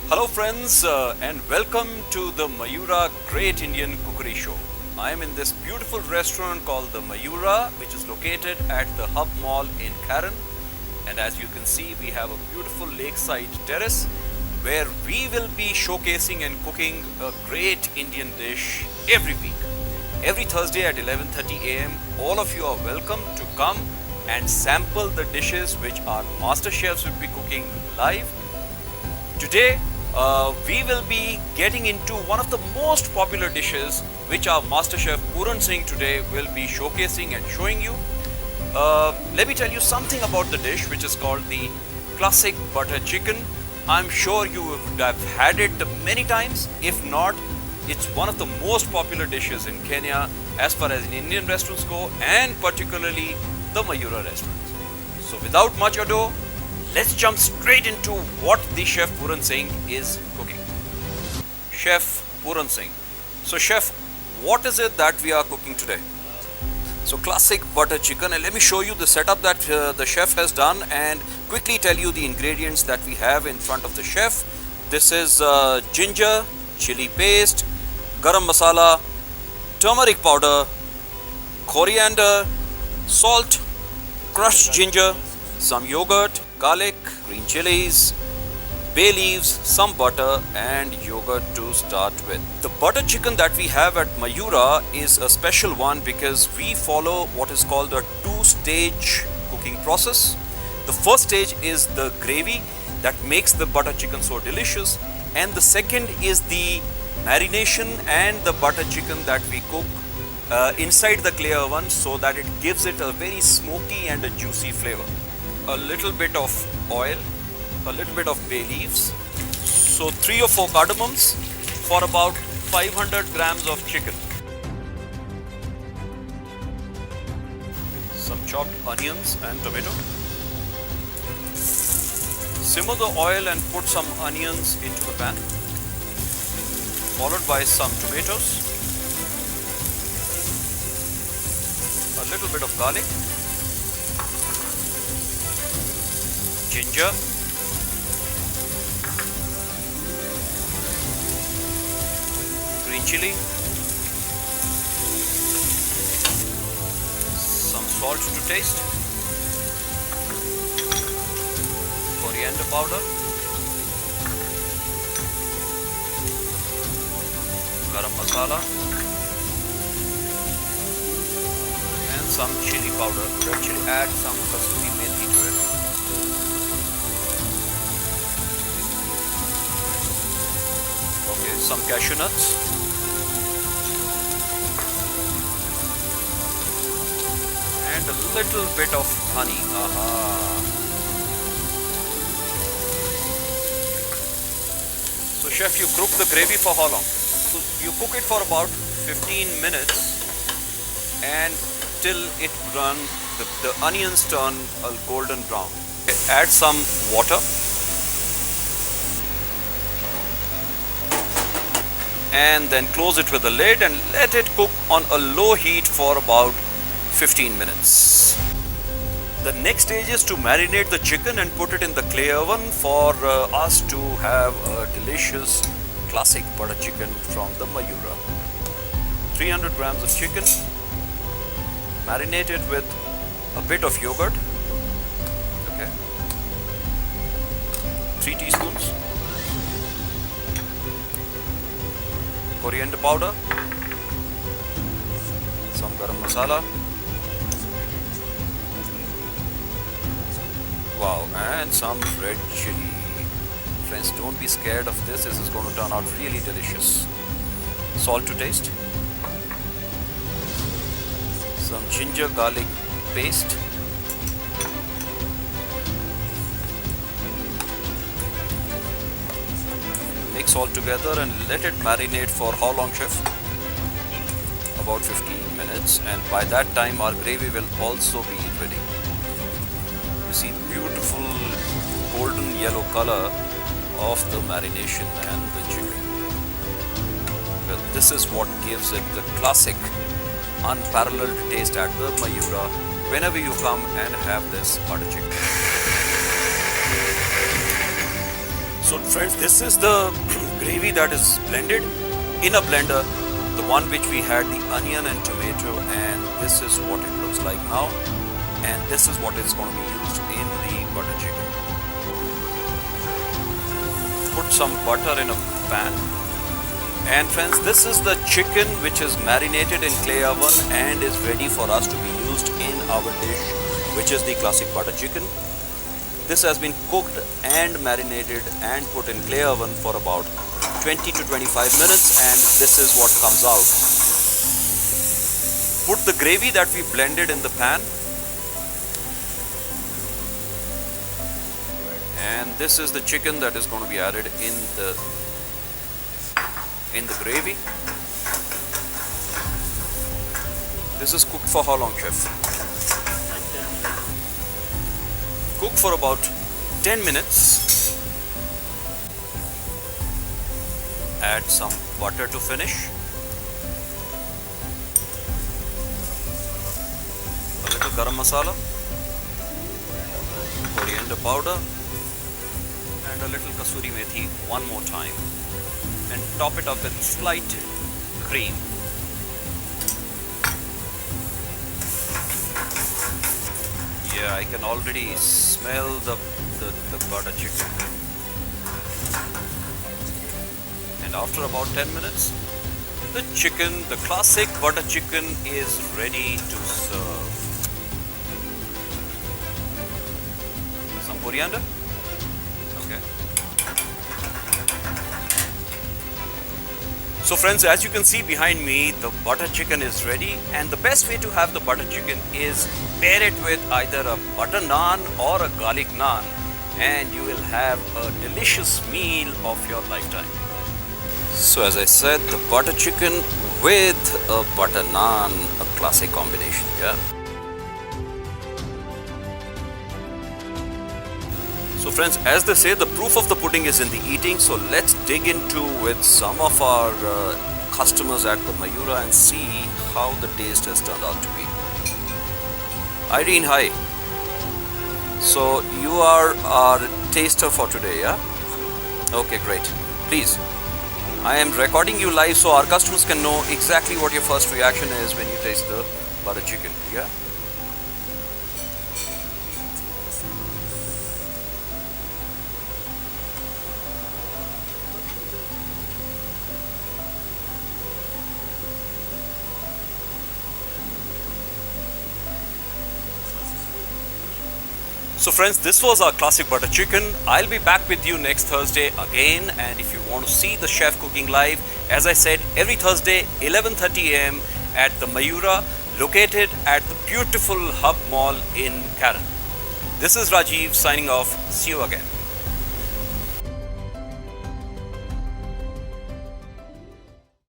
Hello friends and welcome to the MAYURA Great Indian Cookery Show. I am in this beautiful restaurant called the MAYURA, which is located at the Hub Mall in Karen. And as you can see, we have a beautiful lakeside terrace where we will be showcasing and cooking a great Indian dish every week. Every Thursday at 11:30 a.m. all of you are welcome to come and sample the dishes which our master chefs will be cooking live. Today we will be getting into one of the most popular dishes which our master chef Puran Singh today will be showcasing and showing you. Let me tell you something about the dish, which is called the classic butter chicken. I'm sure you would have had it many times. If not, it's one of the most popular dishes in Kenya as far as Indian restaurants go, and particularly the MAYURA restaurants. So without much ado, let's jump straight into what the chef Puran Singh is cooking. Chef Puran Singh. So chef, what is it that we are cooking today? So classic butter chicken, and let me show you the setup that the chef has done and quickly tell you the ingredients that we have in front of the chef. This is ginger, chili paste, garam masala, turmeric powder, coriander, salt, crushed ginger, some yogurt, garlic, green chilies, bay leaves, some butter and yogurt to start with. The butter chicken that we have at MAYURA is a special one because we follow what is called a two-stage cooking process. The first stage is the gravy that makes the butter chicken so delicious, and the second is the marination and the butter chicken that we cook inside the clay oven so that it gives it a very smoky and a juicy flavor. A little bit of oil, a little bit of bay leaves, so 3 or 4 cardamoms for about 500 grams of chicken. Some chopped onions and tomato. Simmer the oil and put some onions into the pan, followed by some tomatoes, a little bit of garlic, ginger, green chili, some salt to taste, coriander powder, garam masala, and some chili powder, red chili. Add some kasuri methi to it. Okay, some cashew nuts, and a little bit of honey. So chef, you cook the gravy for how long? So you cook it for about 15 minutes and till it the onions turn a golden brown. Add some water and then close it with a lid and let it cook on a low heat for about 15 minutes. The next stage is to marinate the chicken and put it in the clay oven for us to have a delicious classic butter chicken from the MAYURA. 300 grams of chicken, marinated with a bit of yogurt. Okay. 3 teaspoons. Coriander powder, some garam masala, wow, and some red chili. Friends, don't be scared of this. This is going to turn out really delicious. Salt to taste, some ginger garlic paste, mix all together and let it marinate for how long, chef? About 15 minutes, and by that time our gravy will also be ready. You see the beautiful golden yellow color of the marination and the chicken. Well, this is what gives it the classic, unparalleled taste at the MAYURA whenever you come and have this butter chicken. So friends, this is the gravy that is blended in a blender, the one which we had the onion and tomato, and this is what it looks like now, and this is what is going to be used in the butter chicken. Put some butter in a pan, and friends, this is the chicken which is marinated in clay oven and is ready for us to be used in our dish, which is the classic butter chicken. This has been cooked and marinated and put in clay oven for about 20 to 25 minutes, and this is what comes out. Put the gravy that we blended in the pan, and this is the chicken that is going to be added in the gravy. This is cooked for how long, chef? Cook for about 10 minutes. Add some butter to finish. A little garam masala, coriander powder, and a little kasuri methi one more time. And top it up with slight cream. Yeah, I can already smell the butter chicken. And after about 10 minutes, the chicken, the classic butter chicken, is ready to serve. Some coriander? Okay. So friends, as you can see behind me, the butter chicken is ready, and the best way to have the butter chicken is pair it with either a butter naan or a garlic naan, and you will have a delicious meal of your lifetime. So as I said, the butter chicken with a butter naan, a classic combination, yeah? So friends, as they say, the proof of the pudding is in the eating. So let's dig into with some of our customers at the Mayura and see how the taste has turned out to be. Irene, hi. So you are our taster for today, yeah? Okay, great. Please, I am recording you live so our customers can know exactly what your first reaction is when you taste the butter chicken, yeah? So friends, this was our classic butter chicken. I'll be back with you next Thursday again, and if you want to see the chef cooking live, as I said, every Thursday 11:30 AM at the Mayura, located at the beautiful Hub Mall in Karen. This is Rajiv signing off. See you again.